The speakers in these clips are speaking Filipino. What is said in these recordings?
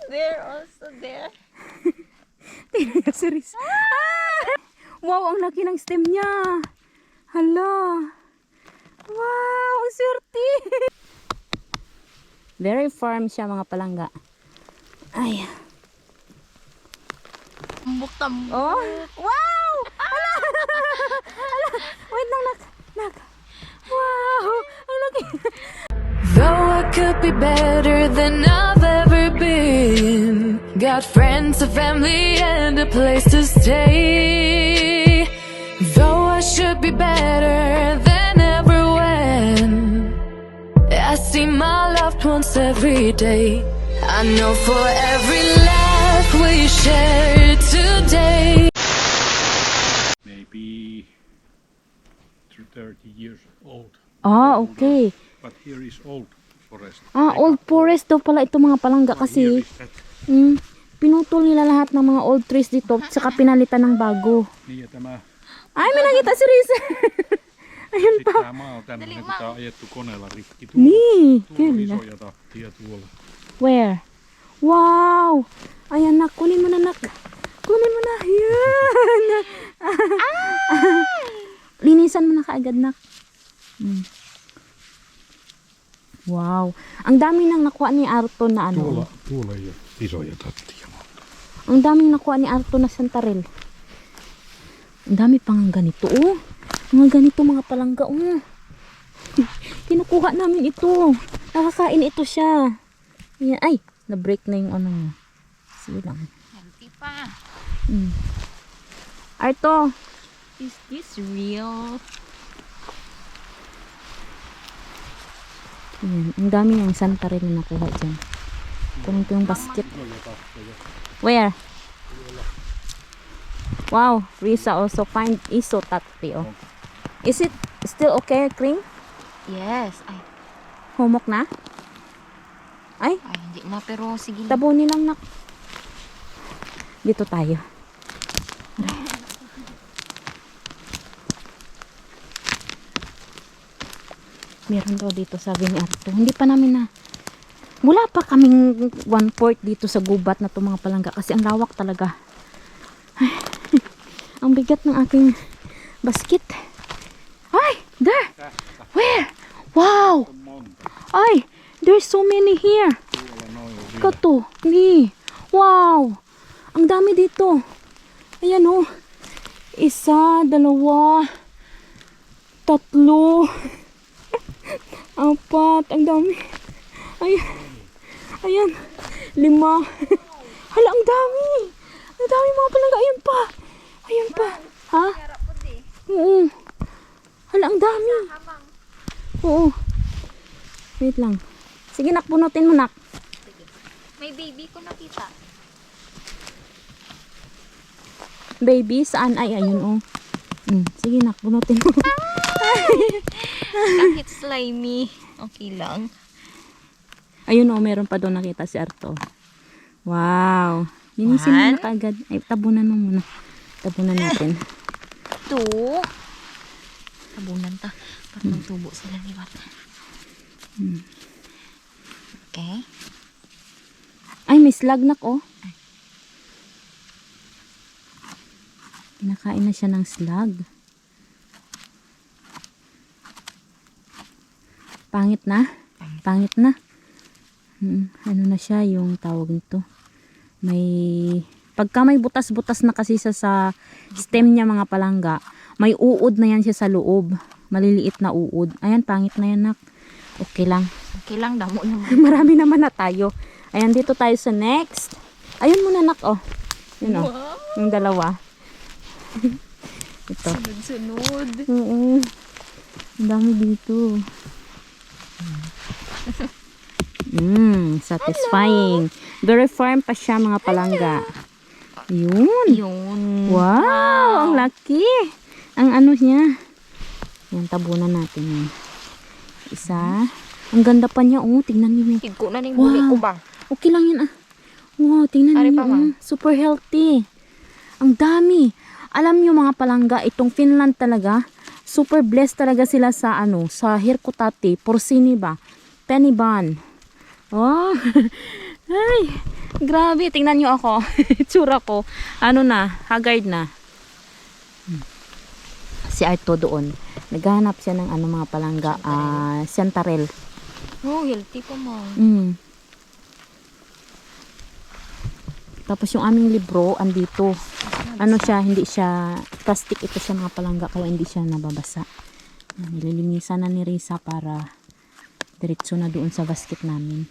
They're also there. Tingnan si Riz. Ah! Wow, ang laki ng stem niya. Hala. Wow, ang swerte. Very firm siya mga palangga. Ay. Tambok-tambok. Oh. Wow! Hala. Hala. Wait lang, nak. Wow, ang laki. Though I could be better than I've ever been, got friends, a family, and a place to stay. Though I should be better than ever when I see my loved ones every day. I know for every laugh we share today. Maybe 30 years old. Ah, okay. But here is old forest. Ah, old forest daw pala ito mga palangga kasi. Here is that. Pinutol nila lahat ng mga old trees dito saka pinalitan ng bago. Niin ja tämä Ay, may nakita si Riz. Ayun sit pa. tää maa on tämmönen, kun tää on ajettu koneella rikki. Niin, Tuolla on kyllä. isoja tahtia tuolla. Where? Wow! Ayan nak, kunin mo na nak. Kunin mo na. Yan. Linisan mo na kaagad nak. Wow. Ang dami nang nakuha ni Arto na ano. Tuolla ei ole isoja tattia. Ang daming nakuha ni Arto na santaril. Ang dami pang ganito oh. Mga ganito mga palangga oh. Kinukuha namin ito. Nakakain ito siya. Ayan. Ay, na-break na yung ano niya. Sige lang. Healthy pa. Arto. Is this real? Ayan. Ang dami ng santaril na nakuha dyan. Kunin ko yung basket. Where? Wow, Risa also find iso tati oh. Is it still okay, Kring? Yes. Ay, Humok na? Ay, hindi na. Pero sige na. tabunin lang nak. Dito tayo. Meron daw dito sabi ni Arto. Hindi pa namin na. Wala pa kaming 1/4 dito sa gubat na to mga palangga kasi ang lawak talaga. Ay, ang bigat ng aking basket. Ay, there. Where? Wow. Ay, there's so many here. Kato, ni. Wow. Ang dami dito. Ayan oh. 1, 2, 3, 4. Ang dami. Ayan. Ayan. 5. Hala, ang dami. Ang dami mga palangga. Ayan pa. Ayan pa. Ha? Oo. Hala, ang dami. Oo. Wait lang. Sige nak, bunutin mo nak. May baby ko nakita. Baby, saan? Ay, ayun oh. Sige nak, bunutin mo. Kahit slimy. Okay lang. Ayun oh, meron pa doon nakita si Arto. Wow. Linisin mo na kaagad. Ay, tabunan mo muna. Tabunan natin. 2. Tabunan ta. Para magtubo sila liwat. Okay. Ay, may slag nak oh. Pinakain na siya ng slag. Pangit na? Pangit na. Ano na siya yung tawag nito. Pagka may butas-butas na kasi sa stem niya mga palangga, may uod na yan siya sa loob. Maliliit na uod. Ayan, pangit na yan nak. Okay lang. Okay lang, damo naman. Marami naman na tayo. Ayan, dito tayo sa next. Ayun muna nak oh. Yun oh. Yung dalawa. Ito. Sunod-sunod. Oo. Ang dami dito. Satisfying. Very firm pa siya mga palangga. Yun. Yun. Wow, ang laki. Ang ano niya. Yan, tabunan natin yan. Isa. Ang ganda pa niya. Oh, tingnan niyo. Higko na ning huli ko ba? Okay lang yan ah. Wow, tingnan Ari niyo. pa, ma'am. Super healthy. Ang dami. Alam niyo mga palangga, itong Finland talaga, super blessed talaga sila sa ano, sa hirkutati, porcini ba? Penny bun. Oh. Ay, Grabe, tingnan nyo ako. Tsura ko. Ano na, haggard na. Si Arto doon. Naghahanap siya ng ano mga palangga. Sentarel. Oh, healthy pa mo. Tapos yung aming libro, andito. Ano siya, hindi siya, plastic ito siya mga palangga, kaya hindi siya nababasa. Nililinisan na ni Risa para diretso na doon sa basket namin.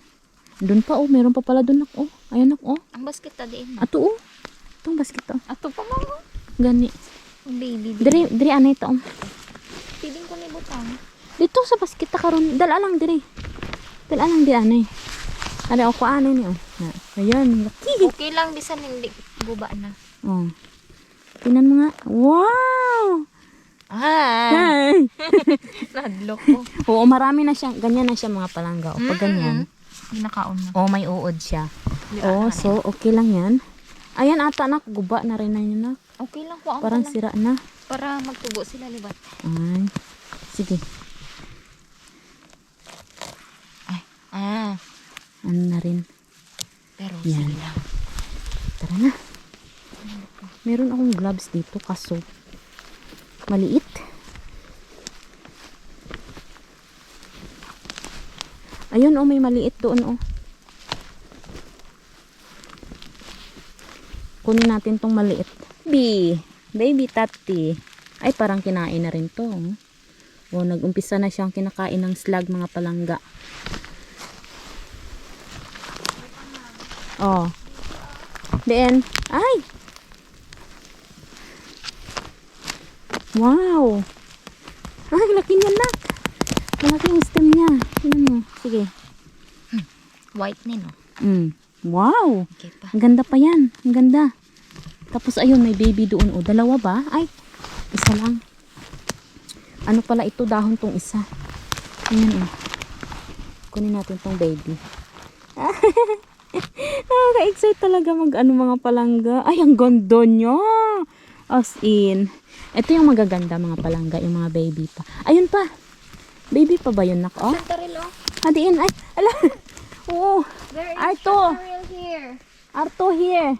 Doon pa, oh, meron pa pala doon, oh. Ayan, oh. Ang basket ta diin. Ato, oh. Itong basket, oh. Ato pa mo. Gani. Baby. Diri, ano ito, oh. Piling ko ni butang. Dito sa basket ta karon, dala lang diri. Dala lang di ano eh. Ano ako ano ni, oh. Na, ayan, laki. Okay lang bisan hindi guba na. Oh. Tingnan mo nga. Wow! Ay. Nadlok ko. Oo, marami na siya. Ganyan na siya mga palangga. O, pag ganyan. Ginakaon na. Oh, may uod siya. Oh, so, okay lang yan. Ayan ata, nak. Guba na rin na yun, nak. Okay lang po. Parang sira na. Para magtubo sila libat. Ay. Sige. Ano na rin. Pero Yan. sige lang. Tara na. Meron akong gloves dito kaso maliit. Ayun, oh, may maliit doon, oh. Kunin natin tong maliit. Baby tati. Ay, parang kinain na rin to. Oh, nag-umpisa na siyang kinakain ng slug mga palangga. Oh. Then, ay! Wow! Ay, laki niya, nak. Malaki yung stem niya. Tingnan mo. Sige. White ni no. Wow! Okay pa. Ang ganda pa yan. Ang ganda. Tapos ayun, may baby doon. O, dalawa ba? Ay, isa lang. Ano pala ito? Dahon tong isa. Ayan, o. Kunin natin tong baby. Nakaka-excite talaga mag-ano mga palangga. Ay, ang ganda niya. As in. Ito yung magaganda mga palangga. Yung mga baby pa. Ayun pa. Baby pa ba yun, nak? Oh? Santaril oh. Hadiin. Ay, ala. Oo. There is Arto. santaril here. Arto here.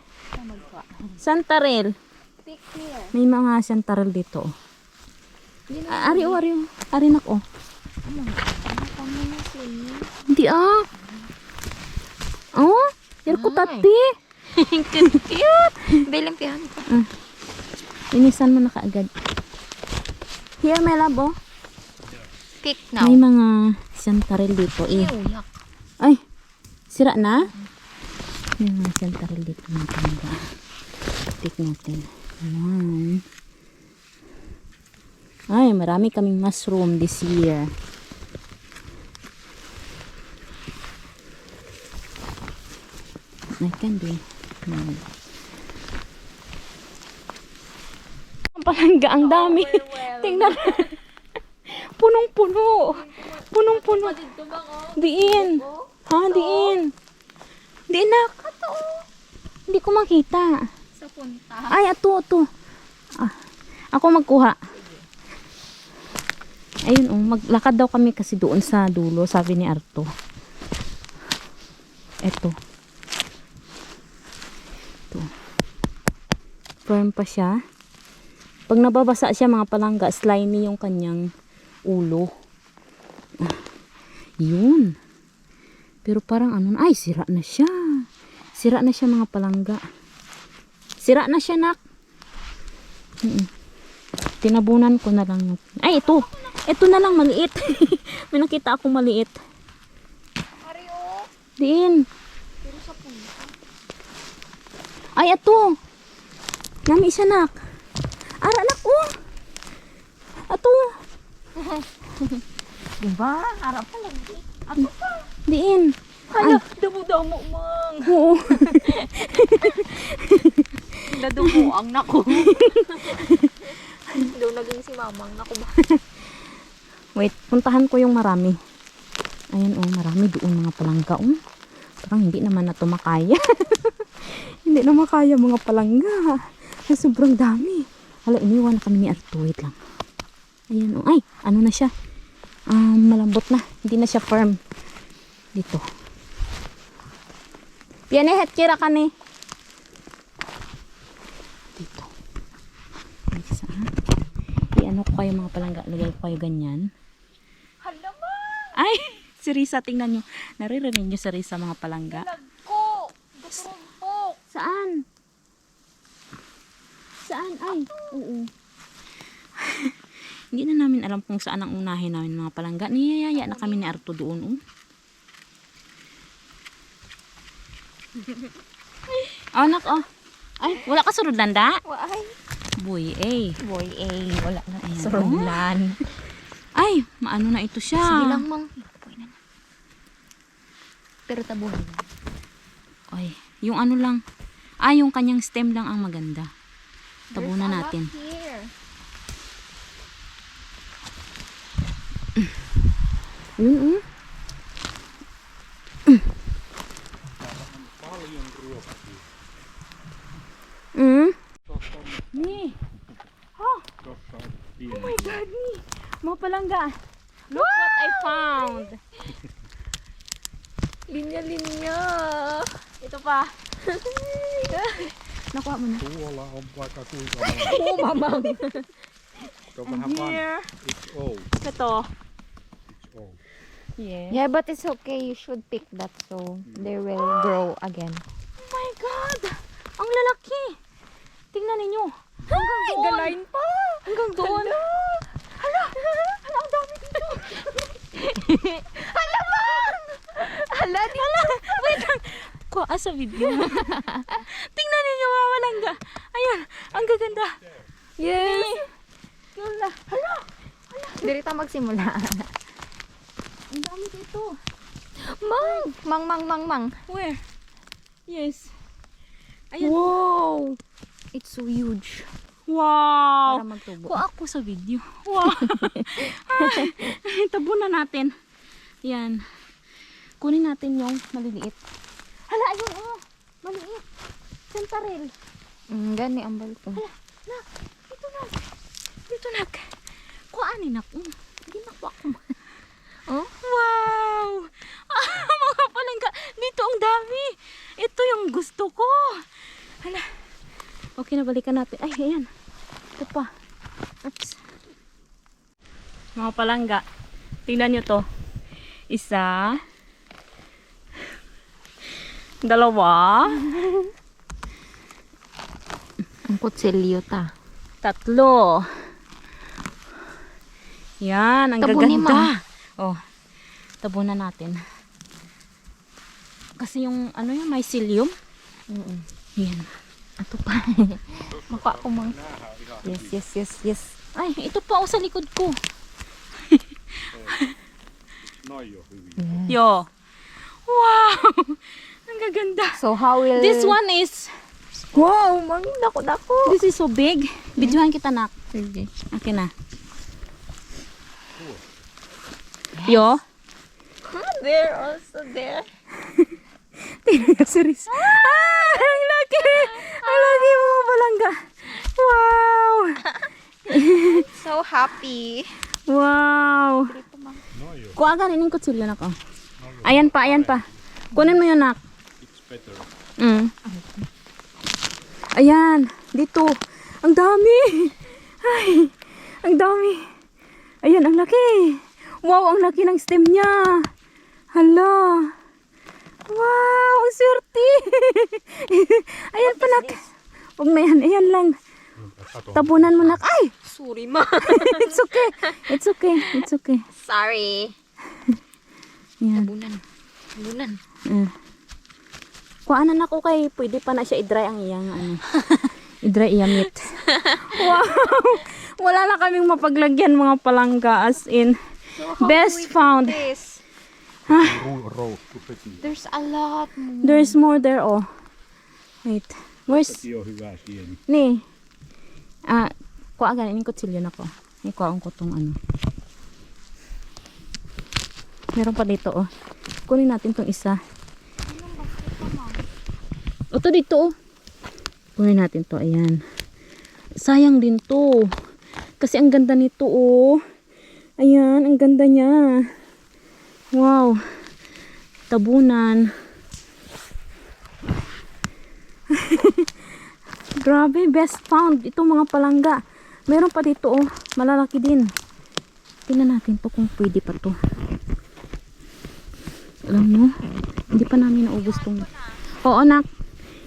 Santarel. Pick here. May mga santarel dito. Ari, oh, ari, oh. Ari, nak, oh. Hindi, ah. Oh, yan ko tati. Cute. Bilang pihan ko. Inisan mo na kaagad. Here, my love, oh. Pick now. May mga santarel dito, eh. Ew, yuck. Ay, sira na? May mga santarel dito, mga palangga. Pick natin. Ayan. Ay, marami kaming mushroom this year. I can do. Ang palangga, ang dami. Tingnan. Punong-puno. Punong-puno. Diin. Ha, diin. Diin na. Hindi ko makita. Sa punta. Ay, ato. Ah, ako magkuha. Ayun, oh, maglakad daw kami kasi doon sa dulo, sabi ni Arto. Eto. Ito. Firm pa siya. Pag nababasa siya mga palangga, slimy yung kanyang ulo. Yun. Pero parang ano, ay, sira na siya. Sira na siya mga palangga. Sira na siya, nak. Tinabunan ko na lang. Ay, ito. Ito na lang, maliit. May nakita akong maliit. Diin. Ay, ito. Nami isa, nak. Ara, nak, oh. Ito. Diba? Harap pa lang. Ato pa. Diin. Hala, damo-damo mang. Oo. Nadumo ang nako. Daw naging si mamang nako ba? Wait, puntahan ko yung marami. Ayan, oh, marami doon mga palangga, oh. Parang hindi naman na ito makaya. Hindi na makaya mga palangga. Sobrang dami. Hala, iniwan na kami ni Arto. Wait lang. Ayan, oh. Ay, ano na siya? Malambot na. Hindi na siya firm. Dito. Pianehet kira ka ni. Dito. Isa. I-ano ko kayo mga palangga. Lagay ko kayo ganyan. Hala ma! Ay! Si Risa, tingnan nyo. Naririnig nyo si Risa mga palangga. Nagko! Guturumpok! Saan? Saan? Ay, oo. Hindi na namin alam kung saan ang unahin namin mga palangga. Niyayaya na kami ni Arto doon. Oh. Oh, nak, oh. Ay, wala ka surud landa? Waay! Boy, eh. Boy, wala na. Ayan, Surunlan. Ay, maano na ito siya. Sige lang, mang. Boy na. Pero tabuhan na. Ay, yung ano lang. Ah, yung kanyang stem lang ang maganda. Tabunan natin. Here. Yun, oh. Paljon ruokakin. Ni. Tuossa on pieni. Oh my God, ni. Mga palangga. Look what I found. Linya-linya. Ito pa. Nakuha mo na. Tuolla on vaikka kuinka monta. Oh, mamang. Se on vähän vanha. Here. It's old. Ito. It's old. Yeah. Yeah, but it's okay. You should pick that so they will grow again. Oh my God. Ang lalaki. Tingnan ninyo. Hanggang doon. Galain pa. Hanggang doon. Hala. Hala, ang dami dito. Hala, mang! Hala, di Hala. Wait lang. Kuha sa video. Tingnan ninyo mga palangga. Ayan. Ang gaganda. Yes. Lola. Hala. Diri ta magsimula. Ang dami dito. Mang. Where? Yes. Ayan. Wow. It's so huge. Wow. Para magtubo. Kuha ako sa video. Wow. Ay, tabunan natin. Yan. Kunin natin yung maliliit. Hala, ayun oh. Maliit. Sentarel. Gani ang balkon. Nak, dito nak. Dito nak. Kuhanin ako. Hindi nakuha ko. Oh? Wow. Mga palangga. Dito ang dami. Ito yung gusto ko. Hala. Okay na, balikan natin. Ay, ayan. Ito pa. Oops. Mga palangga. Tingnan nyo to. Isa. Dalawa. Ang kutsilyo ta. Tatlo. Yan, ang Tabunin mo. gaganda. Oh, tabunan natin. Kasi yung, ano yung mycelium. Yan. Ato pa. Maka ako mang. Yes. Ay, ito pa oh, sa likod ko. Noi on hyviä. Yo. Wow. Ang gaganda. So how will... This one is, Wow, mang. Dako. this is so big. Videohan kita, nak. Sige. Okay na. Yo. They're also there. Tingnan yung series. Ang laki! Ang laki mga palangga. Wow! So happy. Wow! Noi on. Kuha ka rin yung kutsilyo na ko. Ayan pa. Kunin mo yun, nak. It's better. Ayan. Dito. Ang dami. Ay. Ang dami. Ayan, ang laki. Wow, ang laki ng stem niya. Hala. Wow, ang swerte. Ayan pa, nak. Huwag na yan. Ayan lang. Kato. Tabunan mo, nak. Ay! Sorry, ma. It's okay. It's okay. It's okay. Sorry. Yan. Bunan. Kuhanan ako kay pwede pa na siya i-dry ang iyang ano. I-dry iyang meat. Wow! Wala na kaming mapaglagyan mga palangga as in. Best found. This. Roast peti. There's a lot more. There's more there oh. Wait. Where's Sekin on hyvä sieni. ni? Kuha ganin ko kutsilyo na ko. Kuha ko tong ano. Meron pa dito oh. Kunin natin tong isa. Ito dito oh. Kunin natin to, ayan. Sayang din to. Kasi ang ganda nito oh. Ayan, ang ganda niya. Wow. Tabunan. Grabe, best found. Ito mga palangga. Meron pa dito oh. Malalaki din. Tingnan natin to kung pwede pa to. Alam mo, hindi pa namin naubos tong... Oo, anak.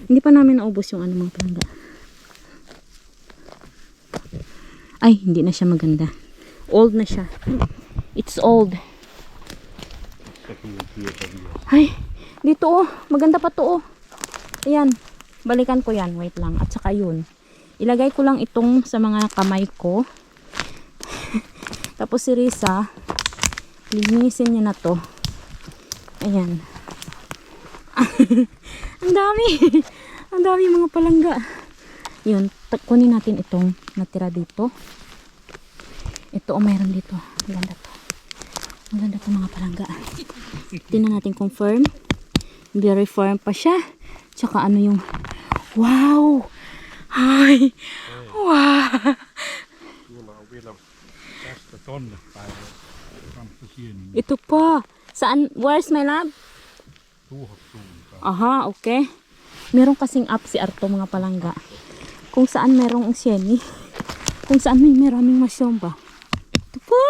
Hindi pa namin naubos yung ano mga palangga. Ay, hindi na siya maganda. Old na siya. It's old. Ay, dito oh. Maganda pa to oh. Ayan. Balikan ko yan. Wait lang. At saka yun. Ilagay ko lang itong sa mga kamay ko. Tapos si Risa, linisin niya na to. Ayan. Ang dami. Ang dami mga palangga. Yun. Kunin natin itong natira dito. Ito o mayroon dito. Maganda to. Maganda to mga palangga. Tingnan natin kung firm. Very firm pa siya. Tsaka ano yung... Wow! Ay! Wow! Tuolla on vielä tästä tonne päin. Kanssa sieni. Ito pa. Saan? Where's my lab? Tuohon suuntaan. Aha, okay. Meron kasing up si Arto mga palangga. Kung saan merong sieni. Kung saan may maraming mushroom ba. Ito pa.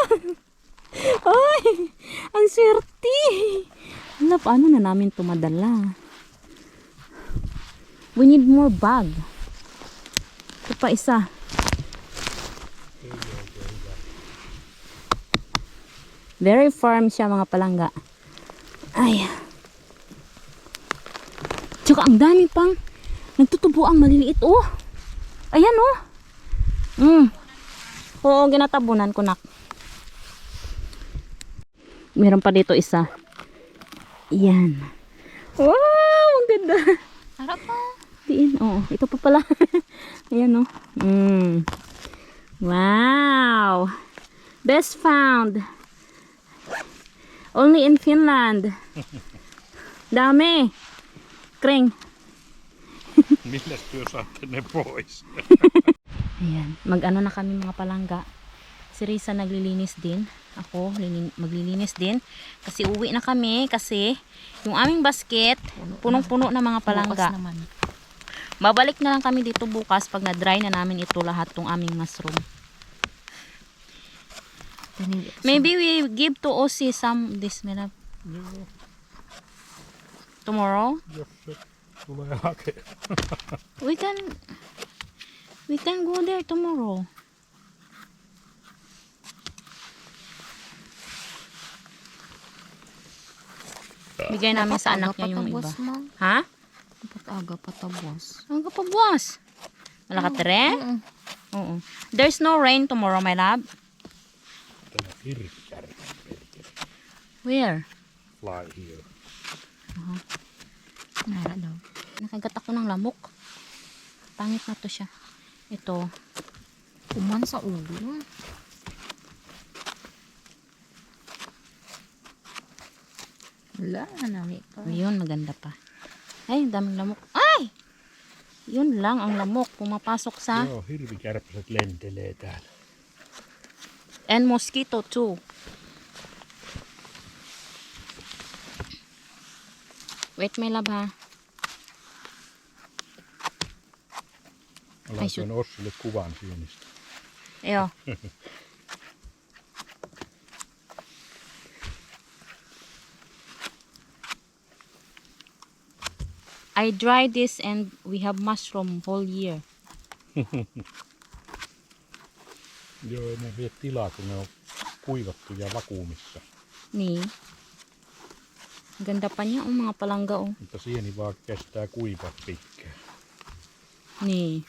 Ay! Ang swerte. Wala, paano na namin ito madala? We need more bag. Ito pa isa. Very firm siya mga palangga. Ay. Tsaka ang dami pang nagtutubo ang maliliit oh. Ayan oh. Oo, ginatabunan ko nak. Meron pa dito isa. Yan. Wow, ang ganda. Harap pa. Diin, oo. Ito pa pala. Ayan oh. Wow. Best found. Only in Finland. Dami. Kring. Milläs työ saatte ne pois? Ayan. Mag-ano na kami mga palangga. Si Risa naglilinis din. Ako maglilinis din. Kasi uwi na kami. Kasi yung aming basket, punong-puno na mga palangga. Bukas naman. Babalik na lang kami dito bukas pag na-dry na namin ito lahat tong aming mushroom. Maybe we give to Ossie some this minute. Tomorrow? Jos se tulee hakea. We can go there tomorrow. Bigay namin sa anak niya yung iba. Ha? Dapat aga patabos. Ang kapagwas. Wala ka tere? Oo. There's no rain tomorrow, my love. Tämä hirkkärä. Where? Fly here. Nara daw. Nakagat ako ng lamok. Pangit na to siya. Ito. Kuman sa ulo. Wala na pa. Yun, maganda pa. Ay, daming lamok. Ay! Yun lang ang lamok. Pumapasok sa... Joo, hirvikärpäset lentelee täällä. And mosquito too. Wait, my love ha. Mä laitoin Ossille kuvan sienistä. Ayo. I dry this and we have mushroom whole year. Joo, ei ne vie tilaa, kun ne on kuivattu ja vakuumissa. Niin. Ganda pa niya ang mga palangga oh. Mutta sieni vaan kestää kuivaa pitkään. Niin.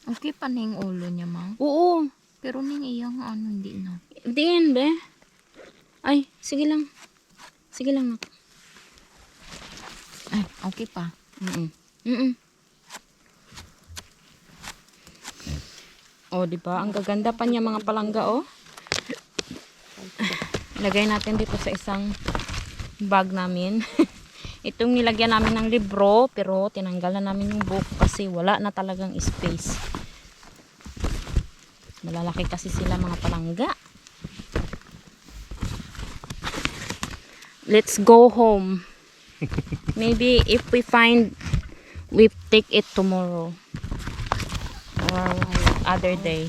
Okay pa na yung ulo niya, ma. Oo. Pero ning iyang ano, hindi na. Diin be. Ay, sige lang. Sige lang. Ay, okay pa. Oh, di ba? Ang gaganda pa niya mga palangga oh. Lagay natin dito sa isang bag namin. Itong nilagyan namin ng libro, pero tinanggal na namin yung book kasi wala na talagang space. Malalaki kasi sila mga palangga. Let's go home. Maybe if we find, we take it tomorrow or other day.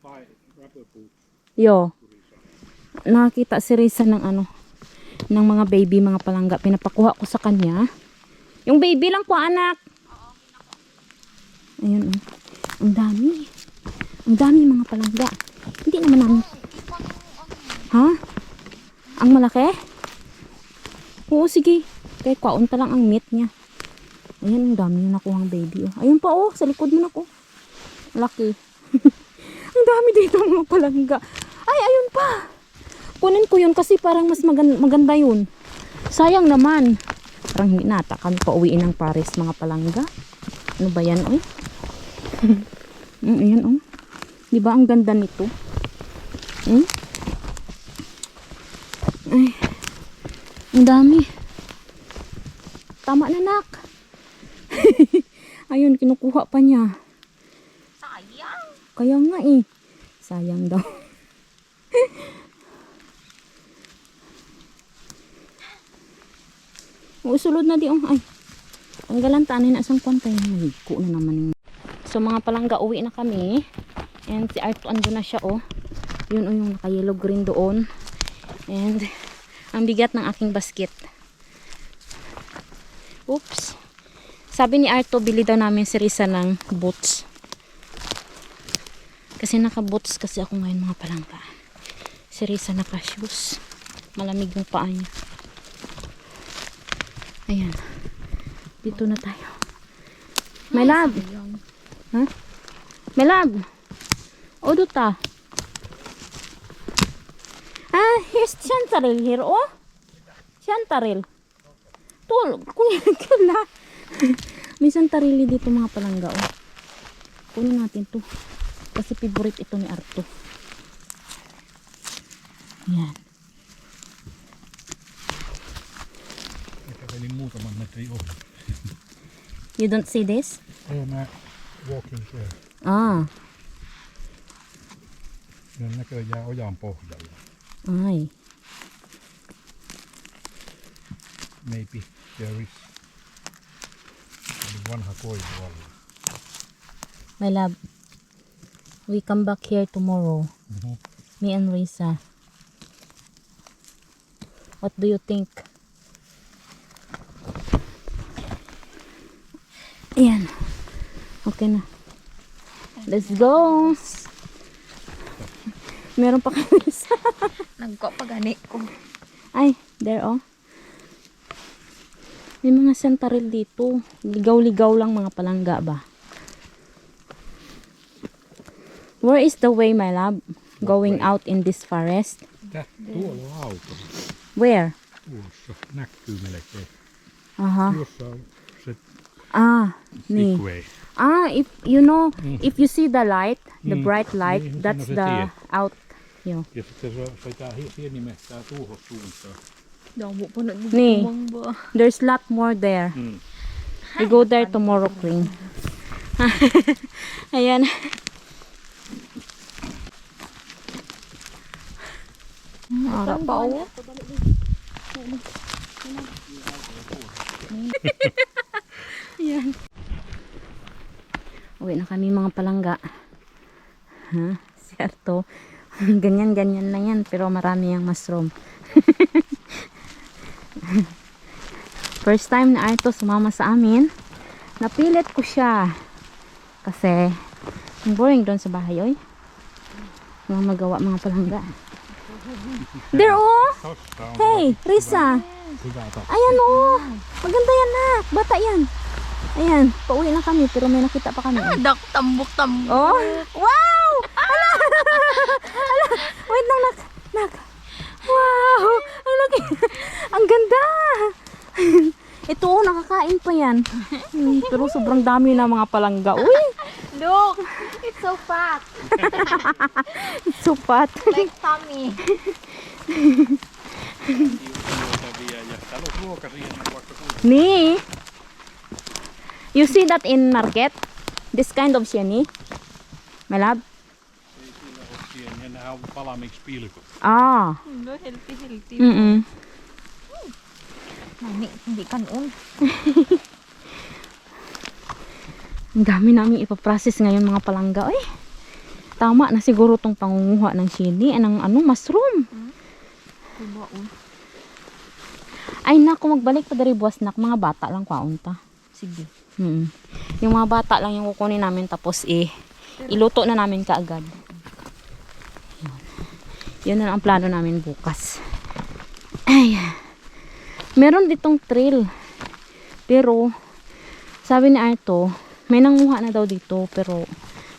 Buy rubber boots. Yo, nakakita si Risa ng ano, ng mga baby, mga palangga. Pinapakuha ko sa kanya. Yung baby lang po, anak. Ayun, oh. Ang dami. Ang dami mga palangga. Hindi naman namin. Ha? Ang malaki? Oo, sige. Kaya kaunta lang ang meat niya. Ayan, ang dami yung nakuhang baby. Oh. Ayun pa, oh. Sa likod mo na ko. Laki. Ang dami dito mga palangga. Ay, ayun pa. Kunin ko yun kasi parang mas maganda yun. Sayang naman. Parang hindi nata kami pauwiin ng Paris mga palangga. Ano ba yan, oy? Ayan, oh. Diba ang ganda nito? Ay, ang dami. Tama na, nak. Ayun, kinukuha pa niya. Sayang. Kaya nga eh. Sayang daw. Usulod na di oh. Ay. Tanggalan tanin na isang kwantay. Naligo na naman. So mga palangga, uwi na kami. And si Arto ando na siya oh. Yun oh yung naka-yellow green doon. And ang bigat ng aking basket. Oops. Sabi ni Arto, bili daw namin si Risa ng boots. Kasi naka-boots kasi ako ngayon mga palangga. Si Risa naka-shoes. Malamig yung paa niya. Ayan. Dito na tayo. My love. Ha? My love. O, duta. Ah, here's Chantaril here, oh. Chantaril. Tul, kung yan kala. May Chantarili dito mga palangga, oh. Kunin natin to. Kasi favorite ito ni Arto. Yan. Kävelin muutaman metrin ohi. You don't see this? Mä walking there. Ah. Ne on näköjään ojan pohjalla. Ay. Maybe there is vanha koivu alla. My love. We come back here tomorrow. Me and Risa. What do you think? Ayan. Okay na. Let's go. Meron pa kami Risa. Nagko pa gani ko. Ay, there oh. May mga Chantaril dito. Ligaw-ligaw lang mga palangga ba? Where is the way, my love? Going out in this forest? Tuolla on auto. Where? Tuossa näkyy melkein. Aha. Tuossa on se Ah, niin. Segway. Ah, if you know, if you see the light, the bright light, Niin, that's siinä on se the out. Joo. Ja sitten se soitaa hienimehtää tuohon suuntaan. Damo pa na Ni. ba? There's lot more there. We go there tomorrow, Queen. Ayan. Ara pa o. Ayan. Uwi na kami mga palangga. Ha? Si Arto. Ganyan-ganyan lang yan. Pero marami yung mushroom. First time na Arto sumama sa amin. Napilit ko siya. Kasi ang boring doon sa bahay. Oy. Mga magawa mga palangga. There oh! Tossa on Hey, Risa. hyvä tapa. Ayan oh. Maganda yan nak. Bata yan. Ayan. Pauwi na kami pero may nakita pa kami. Dak tambok-tambok. Oh. Wow! Ala! Ala! Wait lang nak. Nak. Wow! Ang laki. Ang ganda. Ito oh, nakakain pa yan. Pero sobrang dami na mga palangga. Uy! Look, it's so fat. Supat. Like tummy. Joita vie ja täällä on ruoka siihen vaikka kuinka. Ni. You see that in market? This kind of sieni? My love? Ei sillä ole sieniä. Nämä on valmiiksi pilkot. No, healthy. Mami, Hindi kanon. ang dami namin ipaprocess ngayon mga palangga. Ay, tama na siguro tong pangunguha ng sili, ng mushroom. Kubaon. Ay naku, magbalik pa dari buwas nak, mga bata lang kwaon ta. Sige. Yung mga bata lang yung kukunin namin tapos iluto na namin kaagad. Yun na lang ang plano namin bukas. Ay, meron ditong trail. Pero, sabi ni Arto, may nanguha na daw dito pero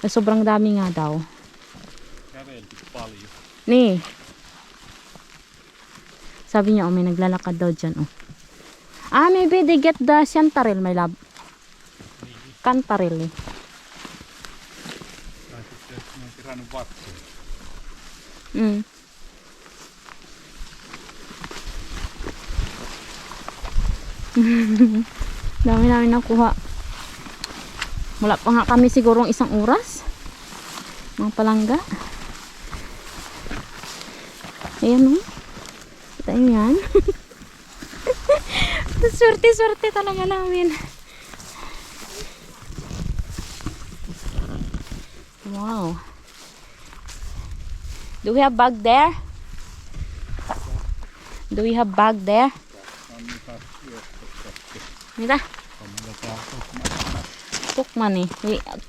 sobrang dami nga daw. Käveltiin paljon. Ni. Sabi niya, may naglalakad daw dyan, maybe they get the chantarelle, my love. Cantarelle. Tai sitten ne on kerännyt vatsoja. Dami namin nakuha. Wala pa nga kami sigurong 1 oras. Mga palangga. Ayan Kita nyo yan. Swerte-swerte talaga namin. Wow. Do we have bag there? Do we have bag there? Mitä? Tukmani.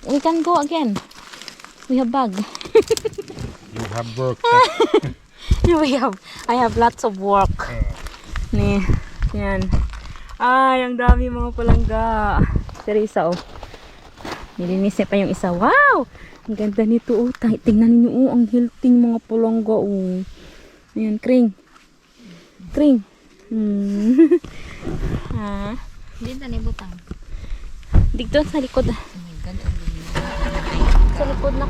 We can go again. We have bag. You have work. I have lots of work. Ni, yan. Ay, ang dami mga palangga. Teresa, nilinis pa yung isa. Wow! Ang ganda nito, tingnan niyo, ang healthy mga palangga, Ayan, Kring. Hindi na butang. Dito sa likod. Oh my God, ang dumi. Sa likod na.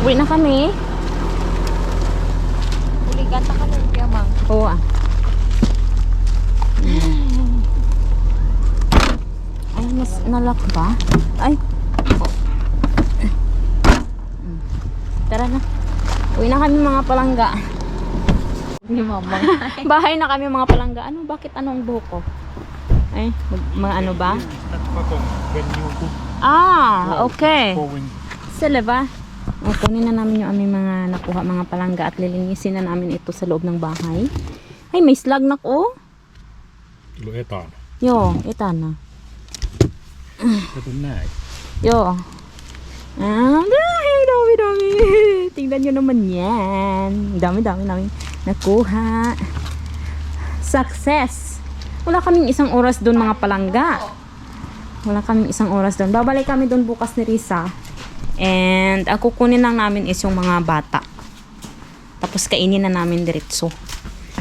Uwi na kami. Huligan ta ka nun, kaya mang. Oo Ay, mas nalak ba? Ay. Tara na. Uwi na kami mga palangga. Ni mama. Bahay na kami mga palangga. Bakit ang buhok ko? Ay, mga ano ba? Okay. Sila ba? Kunin na namin yung aming mga nakuha mga palangga at lilinisin na namin ito sa loob ng bahay. Ay, may slag na ko. Tulog etaan. Yo, etan na. Kato näin. Yo. Dami. Tingnan nyo naman yan. Dami namin nakuha. Success. Wala kaming 1 oras doon mga palangga. Wala kaming 1 oras doon. Babalik kami doon bukas ni Risa. And ako kunin lang namin is yung mga bata. Tapos kainin na namin diretso.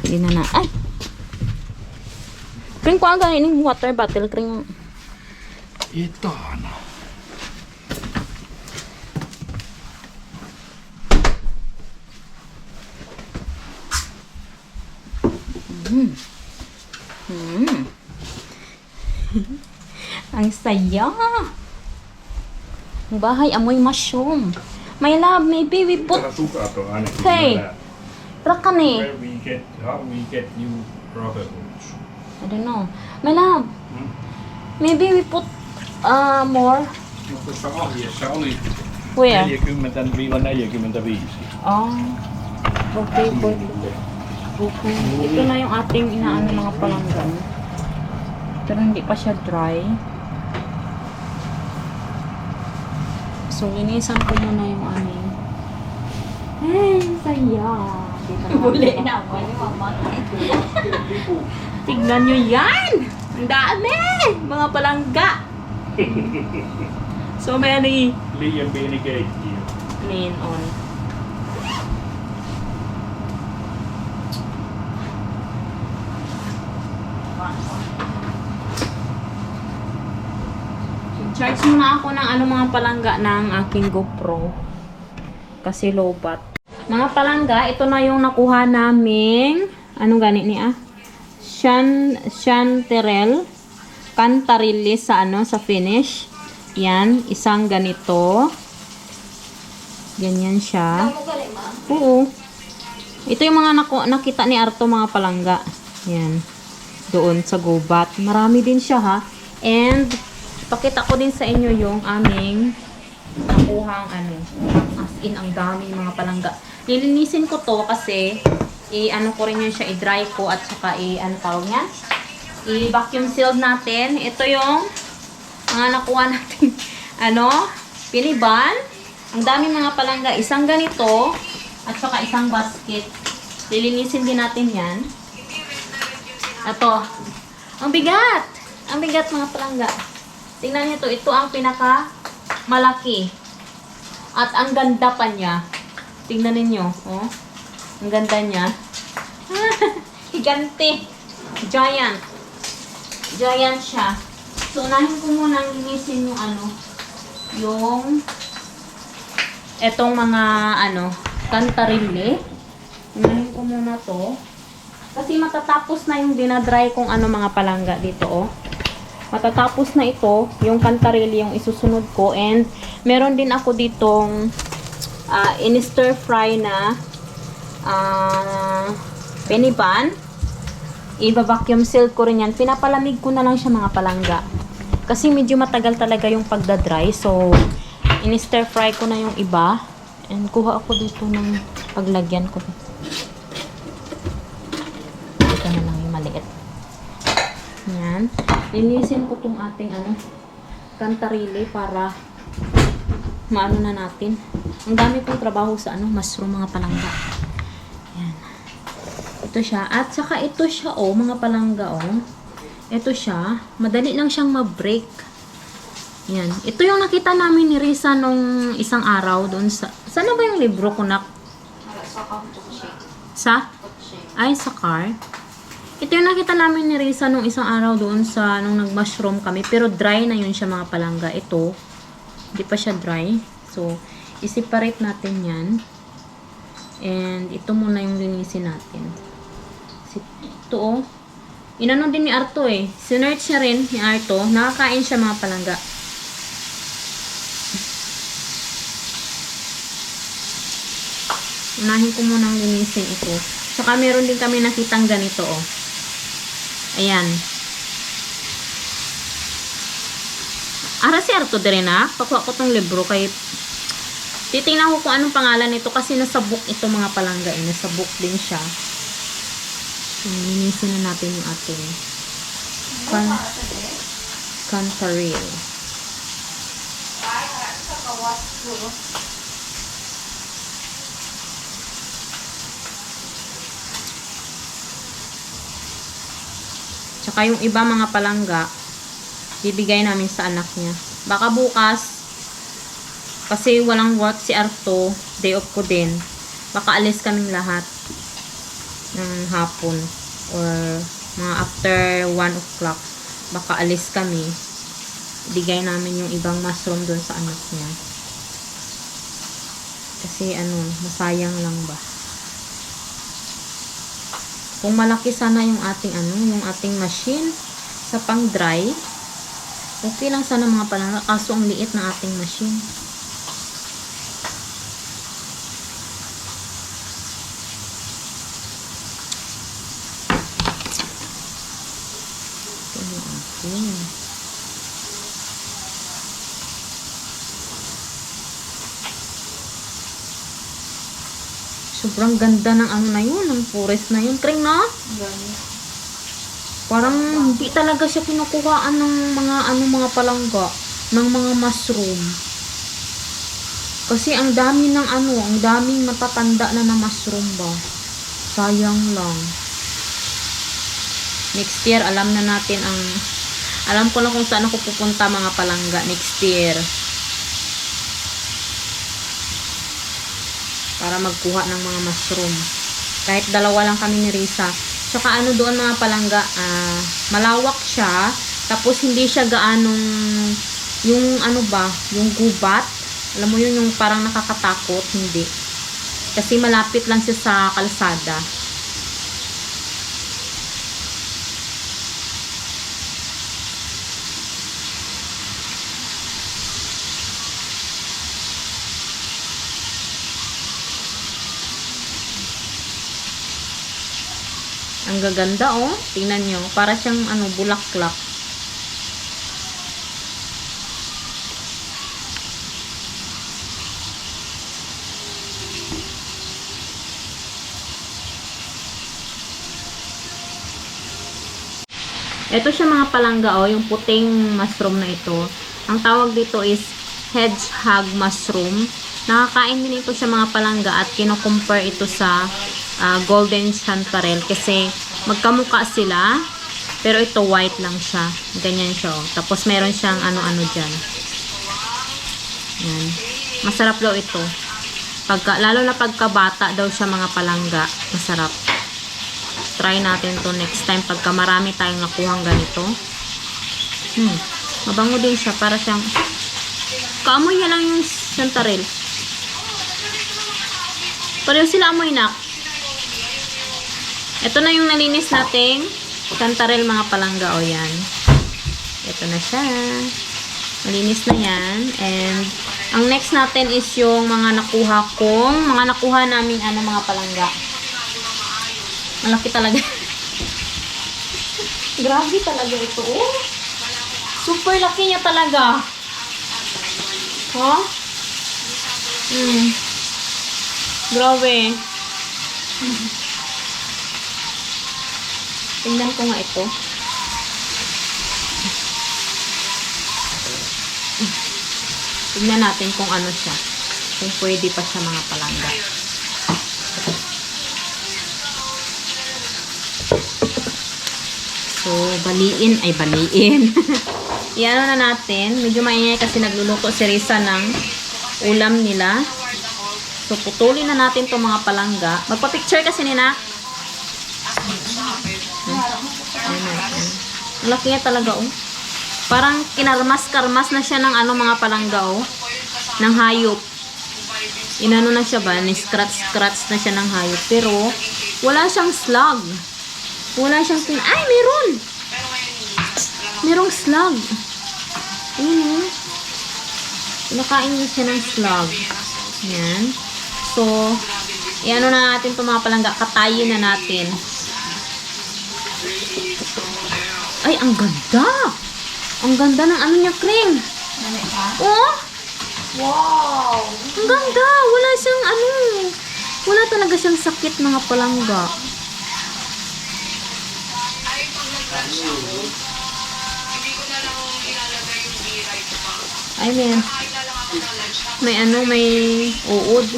Hindi na ay! Kring ko ang ganin water bottle. Kring. Etaan. Ang saya. Ang bahay amoy mushroom. My love, maybe we put Hey. Rakani. How we get new brotherhoods. I don't know. My love. Maybe we put more. No tuossa ohjeessa oli Where? 40-45. Okay, boy. Okay. Ito na yung ating inaano mga palanggan. Pero hindi pa siya dry. So, linisan ko muna yung aming. Ay, saya. Buli na ako ni mama. Tignan nyo yan! Ang dami! Mga palangga! So many. Liian pieni keittiö. Niin on. Charge muna ako ng mga palangga ng aking GoPro. Kasi low bat. Mga palangga, ito na yung nakuha naming anong ganit niya? Chantarelle. Cantarelle sa sa finish. Yan, isang ganito. Ganyan siya. Oo. Ito yung mga nakita ni Arto, mga palangga. Yan. Doon sa gubat. Marami din siya ha. And, pakita ko din sa inyo yung aming nakuhang as in, ang dami mga palangga. Nilinisin ko to kasi i-ano ko rin yun siya, i-dry ko at saka ano tawag niya? I-vacuum sealed natin. Ito yung mga nakuha natin piniban. Ang dami mga palangga. Isang ganito at saka isang basket. Lilinisin din natin yan. Ito. Ang bigat! Ang bigat mga palangga. Tingnan niyo to. Ito ang pinaka malaki. At ang ganda pa niya. Tingnan ninyo. Oh. Ang ganda niya. Higante. Giant. Giant siya. So, unahin ko muna linisin yung etong mga kantarile. Unahin ko muna to. Kasi matatapos na yung dinadry kong mga palangga dito, oh. Matatapos na ito, yung kantarile yung isusunod ko. And, meron din ako ditong in-stir fry na piniban. I-vacuum seal ko rin yan. Pinapalamig ko na lang siya mga palangga. Kasi medyo matagal talaga yung pagdadry. So, in-stir fry ko na yung iba. And kuha ako dito ng paglagyan ko. Ito na lang yung maliit. Yan. Linisin ko tong ating kantarile para maano na natin. Ang dami pong trabaho sa mushroom mga palangga. Yan. Ito siya. At saka ito siya, mga palangga, Ito siya. Madali lang siyang ma-break. Yan. Ito yung nakita namin ni Risa nung isang araw doon sa... Saan ba yung libro ko, nak? Sa? Ay, sa car. Ito yung nakita namin ni Risa nung isang araw doon sa... Nung nag-mushroom kami. Pero dry na yun siya mga palangga. Ito. Hindi pa siya dry. So, i-separate natin yan. And, ito muna yung linisin natin. Ito, inano din ni Arto Sinearch niya rin ni Arto. Nakakain siya mga palangga. Unahin ko muna ang linisin ito. Saka meron din kami nakitang ganito, Ayan. Ara si Arto din na. Pakuha ko tong libro kay titingnan ko kung anong pangalan nito kasi nasa book ito mga palangga. Nasa book din siya. Linisin na natin yung ating kantaril. Tsaka yung iba mga palangga, bibigay namin sa anak niya. Baka bukas, kasi walang work si Arto, day off ko din, baka alis kaming lahat ng hapon or mga after 1 o'clock baka alis kami, ibigay namin yung ibang mushroom doon sa anak niya kasi masayang lang ba. Kung malaki sana yung ating yung ating machine sa pang dry, okay lang sana mga palangga, kaso ang liit ng ating machine. Sobrang ganda ng na yun, ng forest na yun. Kring na? Parang hindi talaga siya kinukuhaan ng mga palangga, ng mga mushroom. Kasi ang dami ng ang daming matatanda na mushroom ba. Sayang lang. Next year, alam ko na kung saan ako pupunta mga palangga next year. Para magkuha ng mga mushroom. Kahit dalawa lang kami ni Risa. Tsaka doon mga palangga, malawak siya. Tapos hindi siya gaanong, yung yung gubat. Alam mo yun, yung parang nakakatakot. Hindi. Kasi malapit lang siya sa kalsada. Ang gaganda oh. Tingnan nyo. Para siyang ano, bulaklak. Ito siya mga palangga oh, yung puting mushroom na ito. Ang tawag dito is hedgehog mushroom. Nakakain din ito sa mga palangga at kino-compare ito sa golden chanterelle kasi magkamukha sila. Pero ito white lang siya. Ganyan siya oh. Tapos meron siyang ano-ano dyan. Yan. Masarap daw ito. Lalo na pagkabata daw siya mga palangga. Masarap. Try natin to next time pagka marami tayong nakuhang ganito. Mabango din siya. Para siyang kaamoy niya lang yung chanterelle. Pareho sila amoy na. Ito na yung nalinis nating chanterelle mga palangga. O yan. Ito na siya. Malinis na yan. And ang next natin is yung mga nakuha namin mga palangga. Malaki talaga. Grabe talaga ito. Oh. Super laki niya talaga. Huh? Grabe. Tingnan ko nga ito. Tingnan natin kung ano siya. Kung pwede pa siya mga palangga. So, baliin. Iano na natin. Medyo maingay kasi nagluluto si Risa ng ulam nila. So, putulin na natin itong mga palangga. Magpa-picture kasi nina. Ang laki niya talaga, oh. Parang kinarmas-karmas na siya ng mga palangga, oh. Ng hayop. Inano na siya ba? Ni-scratch-scratch na siya ng hayop. Pero, wala siyang slug. Wala siyang ay, meron! Merong slug. Ayun, oh. Pinakain niya siya ng slug. Yan. So, iano na natin itong mga palangga. Katayin na natin. Ay, ang ganda! Ang ganda ng ano niya, Kring. Oh! Wow! Ang ganda! Wala siyang wala talaga siyang sakit mga palangga. Ay, may uod.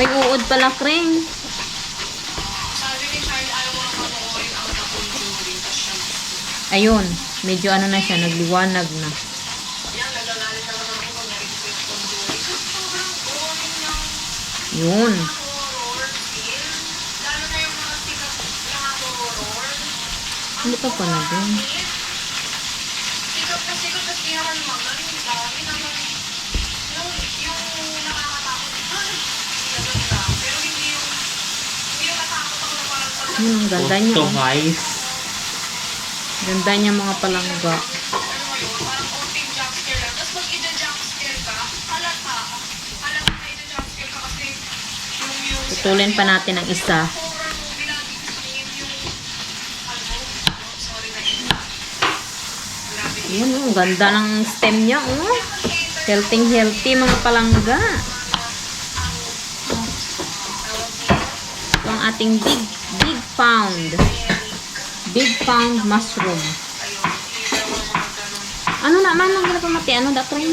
May uod pala, Kring. Ayun, medyo na siya, nagliwanag na. Yun. Hindi pa na din. Ang ganda niya. Ganda niya mga palangga. Putulin pa natin ang isa. Yan, ang ganda ng stem niya, oh. Healthy mga palangga. Ito ang ating big pound mushroom. Ano naman ang ganda pamati? Ano dakrin?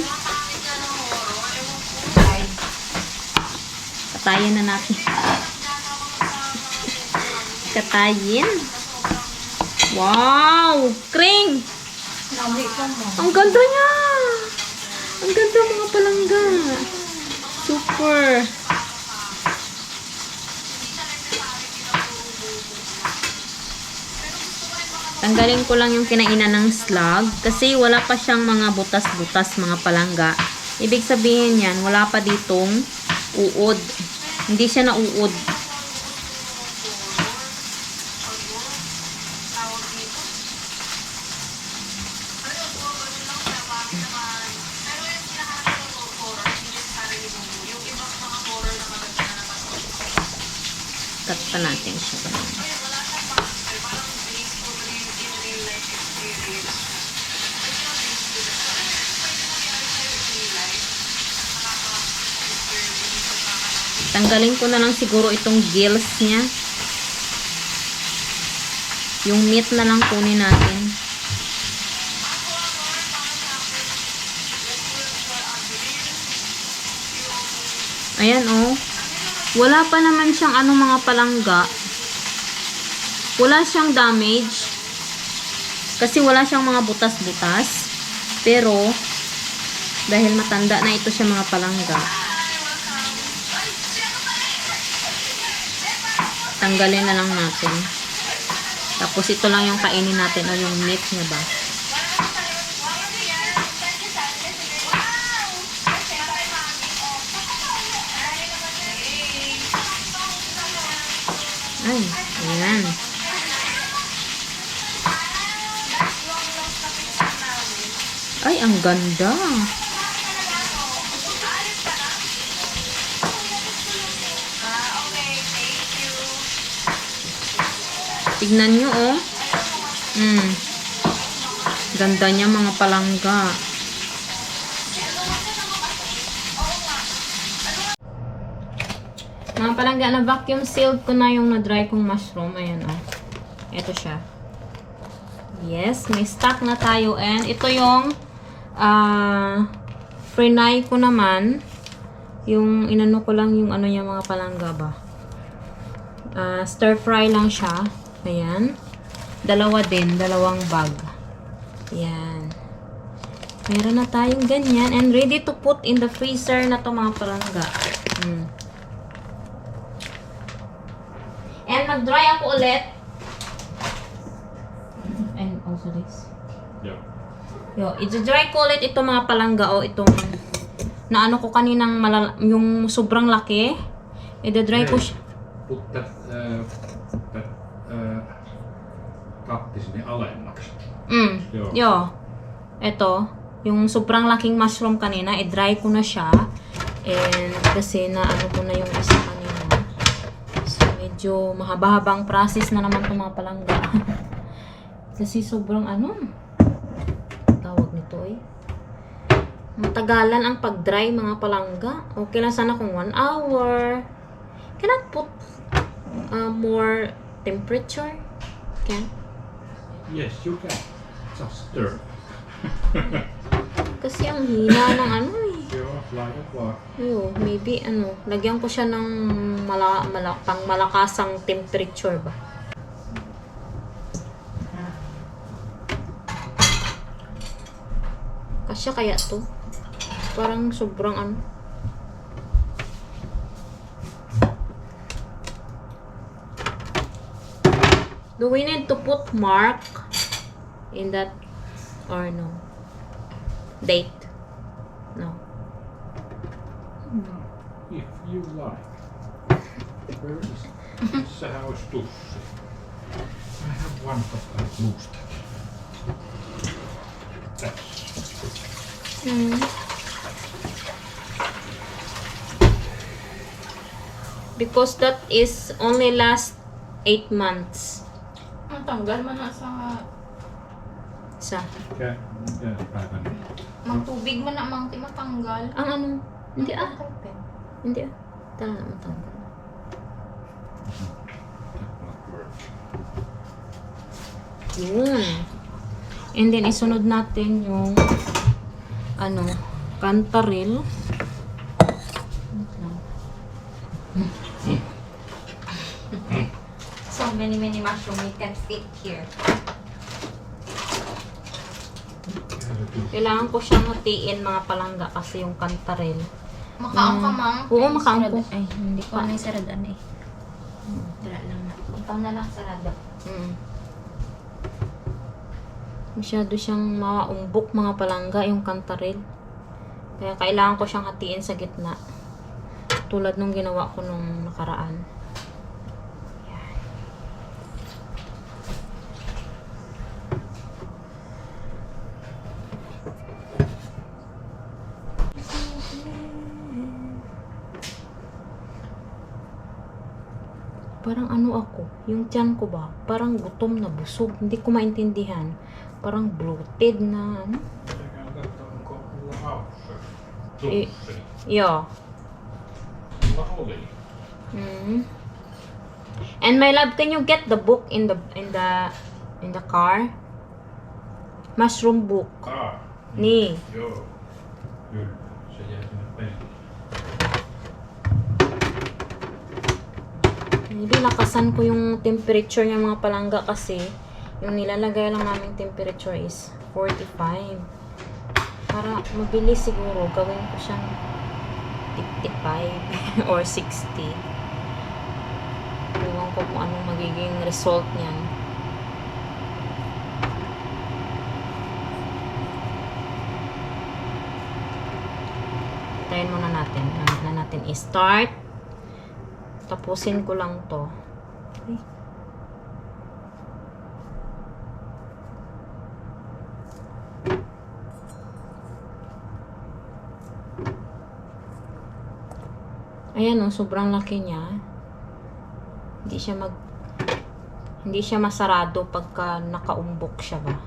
Katayin na natin. Katayin. Wow! Kring! Ang ganda niya! Ang ganda mga palangga. Super! Tanggalin ko lang yung kinainan ng slug kasi wala pa siyang mga butas-butas mga palangga. Ibig sabihin yan, wala pa ditong uod. Hindi siya nauud. Cut pa natin siya. Tanggalin ko na lang siguro itong gills niya. Yung meat na lang kunin natin. Ayan oh. Wala pa naman siyang mga palangga. Wala siyang damage. Kasi wala siyang mga butas-butas. Pero, dahil matanda na ito siya mga palangga, tanggalin na lang natin. Tapos ito lang yung kainin natin o yung meat niya ba. Ay, ayan. Ay, ang ganda. Tignan nyo, oh. Ganda niya, mga palangga. Mga palangga, na vacuum sealed ko na yung na-dry kong mushroom. Ayan, oh. Ito siya. Yes, may stock na tayo. And ito yung frenay ko naman. Yung inano ko lang yung niya, mga palangga ba. Stir fry lang siya. Ayan. Dalawa din. Dalawang bag. Ayan. Meron na tayong ganyan. And ready to put in the freezer na to, mga palangga. And mag-dry ako ulit. And also this. Yeah. Yo, i-dry ko ulit ito, mga palangga. O itong naano ko kaninang yung sobrang laki. I-dry ko siya. Put that katti sinne alemmaksi. Joo. Yo. Ito, yung sobrang laking mushroom kanina, i-dry ko na siya. And kasi na ko na yung isa kanina. So, medyo mahaba-habang process na naman itong mga palangga. Kasi sobrang tawag nito eh. Matagalan ang pag-dry, mga palangga. Okay lang sana kung 1 hour. Can I put more temperature? Can? Yes, you can. Just stir. Kasi ang hina ng Joo, laita vaan. Yo, maybe lagyan ko siya ng pang malakasang temperature ba. Kasya kaya to? Parang sobrang Do we need to put mark in that or no? Date? No. If you like. Where is missä olisi tussi? I have one but I lost it. Because that is only last 8 months. Ang tanggal man na sa Sa Mikä päivän? magtubig man na mang matanggal. ang hindi Hindi Tara na matanggal. Yun. And then isunod natin yung cantaril. So many mushroom we can fit here. Kailangan ko siyang hatiin, mga palangga, kasi yung cantaril. Makaang ka mang. Oo, makaang ko. Ay, hindi ko na yung saradan eh. Tara lang na. Ikaw na lang sarado. Masyado siyang maumbok, mga palangga, yung cantaril. Kaya kailangan ko siyang hatiin sa gitna. Tulad nung ginawa ko nung nakaraan. Yan. Parang ako, yung tiyan ko ba, parang gutom na busog. Hindi ko maintindihan. Parang bloated na Eikä tästä onko mulla haussa? Eh. Tussi. Joo. Mulla oli. Mm. And my love, can you get the book in the car? Mushroom book. Ni. Joo. Kyllä. Se jää sinne penkille. Maybe lakasan ko yung temperature ng mga palangga kasi yung nilalagay lang naming temperature is 45. Para mabilis siguro, gawin ko siyang 55 or 60. Ewan ko kung anong magiging result niyan. Tayin muna natin. Na natin i-start. Tapusin ko lang to. Okay. Ayan o, sobrang laki niya. Hindi siya masarado pagka nakaumbok siya ba.